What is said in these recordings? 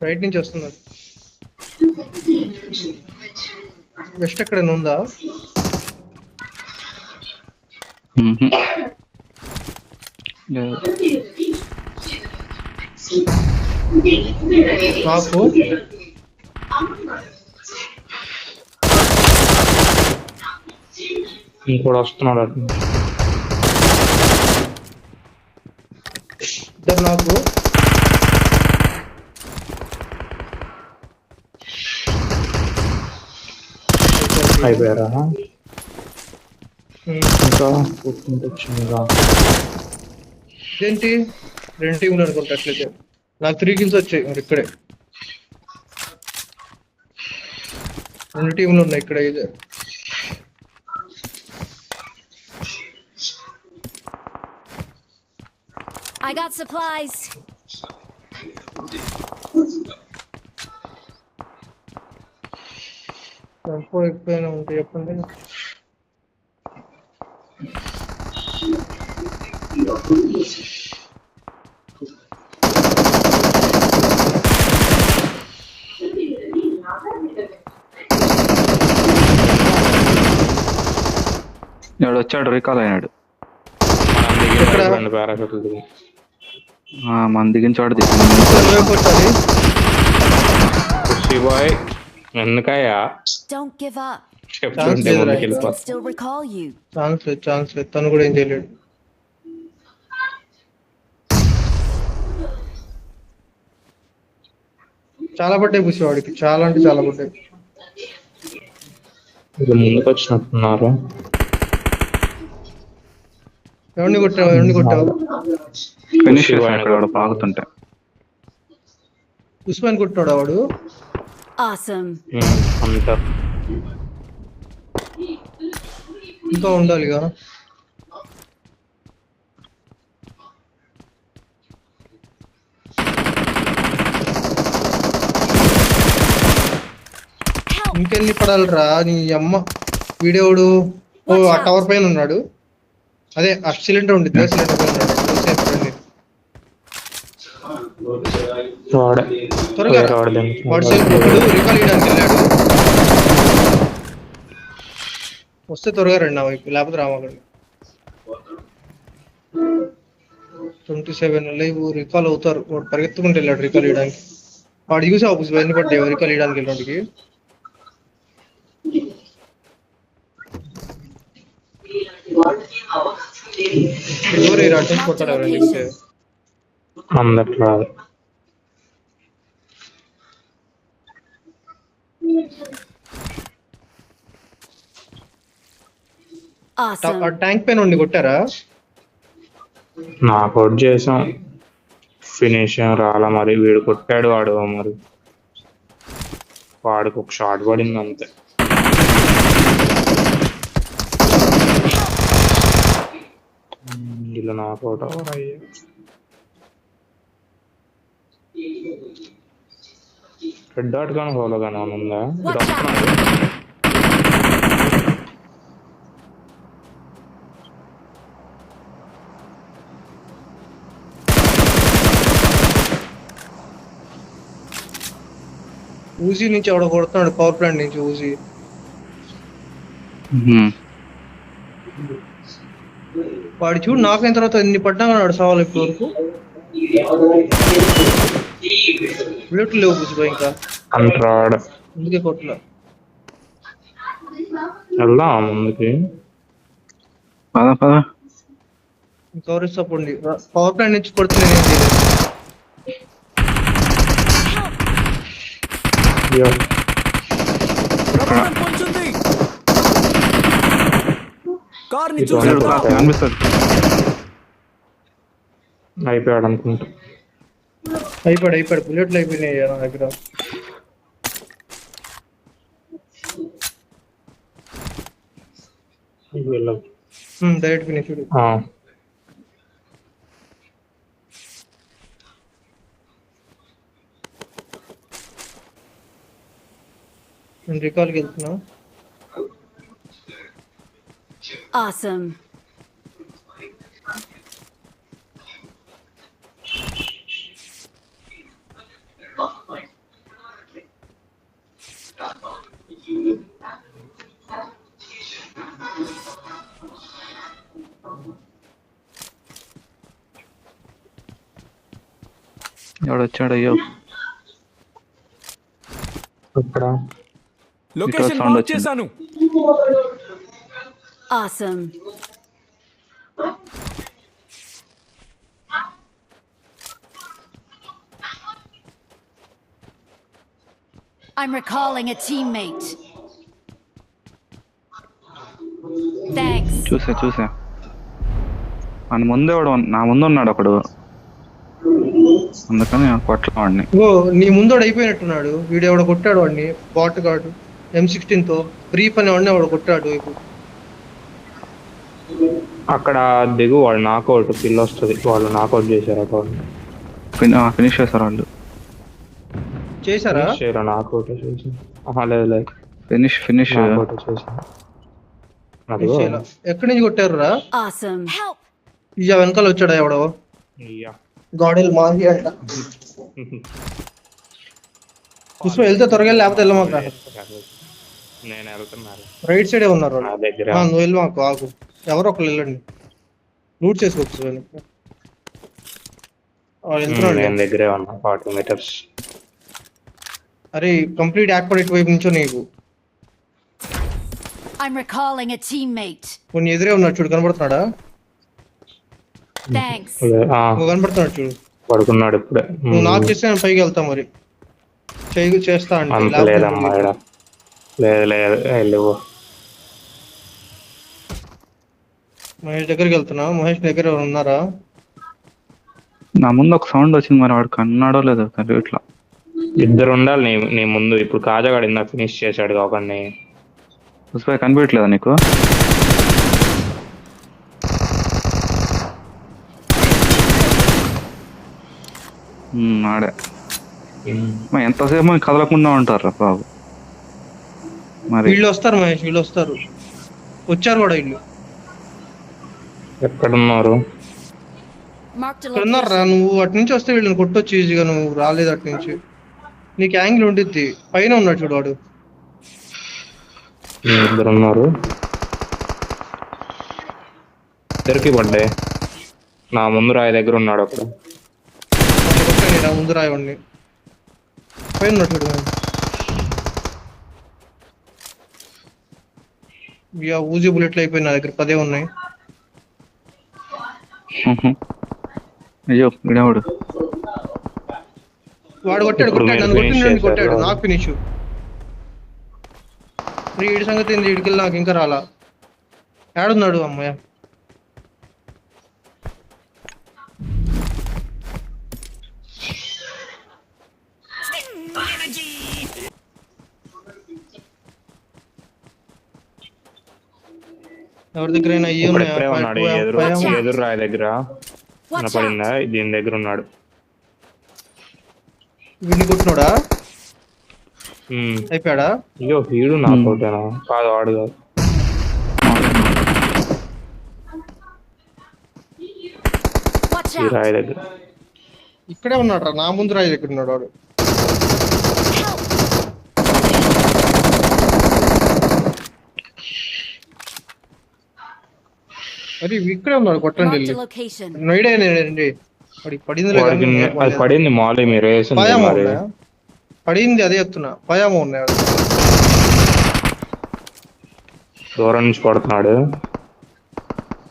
Right నుంచి వస్తున్నారు. West ఎక్కడైనా ఉందా? నాకు ఇంకోటి వస్తున్నాడు అటు. ఇద్దరు నాకు అయిపోయారా? ఇంకా వచ్చిందిగా. ఏంటి 2 టీంలు అనుకుంటా అట్లయితే. నాకు 3 కిల్స్ వచ్చాయి. మరి ఇక్కడే 2 టీంలు ఉన్నాయి ఇక్కడ. ఇదే I got supplies. టెంపో ఎక్కువైనా ఉంటాయి చెప్పండి. ఎవడు వచ్చాడు, రీకాల్ అయినాడు. ఎక్కడ? రెండు పారాషూట్లు దిగి. మన దిగిన చోట నువ్వే కొట్టాలి. శివాయ్ ఎందుకయ్యా Don't give up. చెప్తుంటే లేదు, ముందుకు Can వెళ్ళిపోతా. still recall you. ఛాన్స్ లేదు. తను కూడా ఏం చేయలేడు. చాలా పడ్డాయి పూసేవాడికి, చాలా అంటే చాలా పడ్డాయి. ఇది ముందుకు వచ్చినట్టున్నారు. ఎవరిని కొట్టావు? ఫినిష్ చేశాడు పాగుతుంటే. ఉస్మాన్ కొట్టాడు వాడు. Awesome. అంత ఇంకా ఉండాలిగా. ఇంకెళ్ళి పడాలిరా నీ అమ్మ. వీడియోడు ఆ టవర్ పైన ఉన్నాడు. అదే ఆ సిలిండర్ ఉంది, సిలిండర్ పైన ఉన్నాడు. త్వరగా వాడు సేఫ్. ఒకడు రికాల్ చేయడానికి వెళ్ళాడు. వస్తే త్వరగా రండి నా వైపు, లేకపోతే రామాకండి. 27 లైవ్ రికాల్ అవుతారు. వాడు పరిగెత్తుకుంటూ వెళ్ళాడు రికాల్ చేయడానికి. వాడు యూస్ ఆఫీస్ ఎన్ని పడ్డాయి రికాల్ చేయడానికి వెళ్ళడానికి. కొట్టాడు ఎవరండి చూస్తే. అందట్లా Awesome. ట్యాంక్ పైన ఉండి కొట్టారా? నాకు అవుట్ చేసాం. ఫినిష్ రాలా మరి. వీడు కొట్టాడు వాడు. మరి వాడికి ఒక షాట్ పడింది అంతే. ఇలా నాకు అవుట్ అయ్యా. రెడ్ డాట్ కానీ హోలో కానీ ఉందా? ఇది వస్తున్నాడు. ఊజీ నుంచి ఎవడో కొడుతున్నాడు, పవర్ ప్లాంట్ నుంచి ఊజీ. వాడు చూడు నాకైన తర్వాత ఎన్ని పడ్డా వాడు సవాల్ ఇప్పటి వరకు. బుల్లెట్లు లేవు పూసిపోయి ఇంకా. అంటాడు అందుకే కొట్టలే. వెళ్దాం ముందుకి. కవరేజ్ తప్పండి. పవర్ ప్లాంట్ నుంచి కొడితే నేను ఏం చేయలేదు. అయిపోయాడు అనుకుంటా. అయిపోయాడు. బుల్లెట్లు అయిపోయినాయి నా దగ్గర. Direct finish. నేను రికాల్కి వెళ్తున్నా. Awesome. ఎవడొచ్చాడు అయ్యో ఇక్కడ లొకేషన్ sound మార్క్ వచ్చింది. చేశాను. Awesome. I'm recalling a teammate. Thanks. చూసా మన ముందే నా ముందు ఉన్నాడు ఒకడు అందుకని కొట్ల వాడిని. ఓ నీ ముందోడు అయిపోయినట్టున్నాడు. వీడు ఎవడో కొట్టాడు వాడిని, బాట్ గాడు M16 తో బ్రీఫ్ అనే వాడిని ఎవడో కొట్టాడు. ఇప్పుడు అక్కడ దిగు, వాళ్ళు నాకౌట్ కిల్ వస్తుంది. వాళ్ళు నాకౌట్ చేశారు అకౌంట్. ఫినిష్ చేశారు వాళ్ళు. చేశారా? నాకౌట్ చేసి లేదు లేదు ఫినిష్ నాకౌట్ చేశారు. అదిగో. చేయాలా? ఎక్కడి నుంచి కొట్టారు రా? Awesome. Help. ఇయ్య వెనకాల వచ్చాడా ఎవడో? ఇయ్యా. గాడెల్ మాహి అంట. పుష్ప వెళ్తే త్వరగా వెళ్ళి, లేకపోతే వెళ్ళమాక. నేను వెళ్తున్నాను రైట్ సైడే ఉన్నారు నా వాళ్ళు. దగ్గర. నువ్వు వెళ్ళి మాకు ఆగు, ఎవరో ఒకళ్ళు వెళ్ళండి, లూట్ చేసుకోవచ్చు. వెళ్తున్నాడు. నేను దగ్గరే ఉన్నా 40 meters. అరే కంప్లీట్ యాక్పరేట్ వైపు నుంచో నీకు I'm recalling a teammate. కొన్ని ఎదురే ఉన్నాడు చూడు, కనబడుతున్నాడా? Thanks. నువ్వు కనబడుతున్నాడు చూడు. పడుకున్నాడు ఇప్పుడే. నువ్వు నాకు చేస్తే నేను పైకి వెళ్తా మరి. చేస్తా అంటే అంత లేదమ్మా ఈడ. లేదు వెళ్ళిపో. మహేష్ దగ్గరికి వెళ్తున్నా. మహేష్ దగ్గర ఎవరు ఉన్నారా? నా ముందు ఒక సౌండ్ వచ్చింది, మరి వాడు కన్నాడో లేదో తెలియదు. ఇట్లా ఇద్దరు ఉండాలి నీ ముందు. ఇప్పుడు కాజాగాడు ఇందాక ఫినిష్ చేశాడు ఒకడిని. పుష్ప కనిపించలేదా నీకు? ఆడే ఎంతసేపు కదలకుండా ఉంటారు బాబు. మరి వీళ్ళు వస్తారు మహేష్, వీళ్ళు వస్తారు. వచ్చారు కూడా వీళ్ళు. ఎక్కడున్నారు? Marked a ఇక్కడ ఉన్నారా? location. నువ్వు అటు నుంచి వస్తే వీళ్ళని కొట్టొచ్చు ఈజీగా. నువ్వు రాలేదు అటు నుంచి, నీకు యాంగిల్ ఉండిద్ది. పైన ఉన్నాడు చూడు వాడు. ఇద్దరు ఉన్నారు. ఇద్దరికి పడ్డాయి. నా ముందు రాయి దగ్గర ఉన్నాడు అక్కడ. కొట్టండి నా ముందు రాయవాడిని. పైన ఉన్నాడు చూడు. ఊజీ బుల్లెట్లు అయిపోయి నా దగ్గర 10 ఉన్నాయి. అయ్యో ఇడేవాడు వాడు కొట్టాడు ఇప్పుడు నన్ను మీరు finish కొట్టాడు చేశారు. నాకు ఫినిష్. వీడి సంగతి ఏంది? వీడికి నాకు ఇంకా రాలా. ఏడున్నాడు అమ్మాయ? ఎవరి దగ్గర ఇప్పుడు ఎప్పుడే ఉన్నాడు ఎదురు రాయి దగ్గర. Watch out. పడిందా? దీని దగ్గర ఉన్నాడు. వీడిని కొట్టినోడా? అయిపోయాడా? అయ్యో వీడు నాకౌటేనా? కాదు వాడు కాదు. Watch ఈ out. రాయి దగ్గర. ఇక్కడే ఉన్నాడు రా, నా ముందు రాయి దగ్గర ఉన్నాడు వాడు. Help. మరి ఇక్కడే ఉన్నాడు, కొట్టండి Marked వెళ్ళి. a location. నైడేనండి. వాడికి పడింది వాడికి అది పడింది మాలి మీరు వేసింది పయామా మరి. ఉన్నాయా? పడింది అదే చెప్తున్నా. పయామా ఉన్నాయి. దూరం నుంచి కొడుతున్నాడు.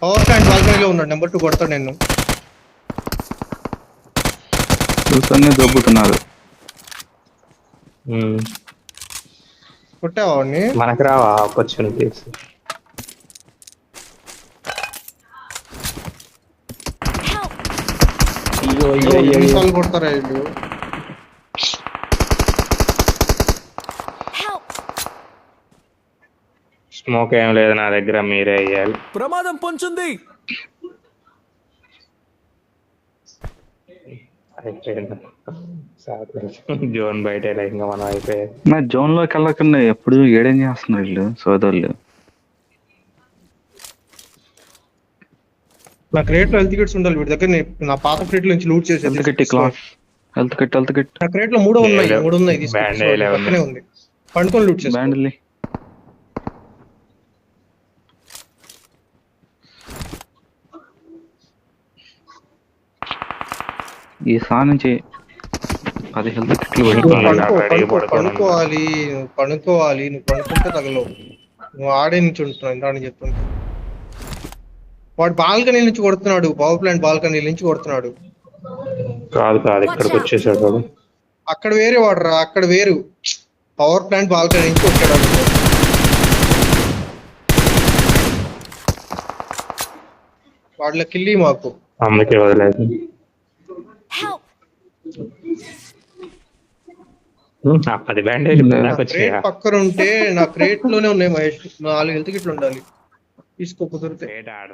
పవర్ ప్లాంట్ బాల్కనీలో ఉన్నాడు. నెంబర్ 2 కొడతాడు నేను. చూస్తూనే దొబ్బుతున్నారు. కొట్టావా వాడిని? మనకు రావా ఆపర్చునిటీస్? Help. ఎన్నిసార్లు కొడతారా వీళ్ళు? Help. స్మోక్ ఏం లేదు నా దగ్గర, మీరే వేయాలి. ప్రమాదం పొంచుంది. అయిపోయింది. జోన్ బయట ఇంకా మనం అయిపోయాయి. నా జోన్ లోకి వెళ్ళకుండా ఎప్పుడు ఏడేం చేస్తున్నారు వీళ్ళు సోదరులు. నా క్రేట్ లో హెల్త్ కిట్స్ ఉండాలి వీడి దగ్గర. నా పాత క్రేట్ నుంచి లూట్ చేసి health kit class health kit నా క్రేట్ లో 3 ఉన్నాయి. 3 ఉన్నాయి. బ్యాండ్ పక్కనే ఉంది. పండుకొని లూట్ చేసి బ్యాండ్లీ ఈ సా నుంచి 10 హెల్త్ కిట్లు నువ్వు పెట్టుకోవాలి. పనుకోవాలి, నువ్వు పనుకుంటే తగలవు. నువ్వు ఆడే నుంచి ఉంటున్నావు ఇందాక చెప్తుంటే. వాడు బాల్కనీ నుంచి కొడుతున్నాడు, పవర్ ప్లాంట్ బాల్కనీ నుంచి కొడుతున్నాడు. కాదు ఇక్కడికి వచ్చేసాడు వాడు. అక్కడ వేరే వాడు రా, అక్కడ వేరు. పవర్ ప్లాంట్ బాల్కనీ నుంచి కొట్టాడు వాడు. వాళ్ళ కిల్లి మాకు. అందుకే వదిలేదు. Help! ఆ 10 బ్యాండేజ్ క్రేట్ వచ్చాయా? పక్కన ఉంటే నా క్రేట్ లోనే ఉన్నాయి మహేష్. 4 హెల్త్ కిట్లు ఉండాలి, తీసుకో కుదిరితే. క్రేట్ ఆడ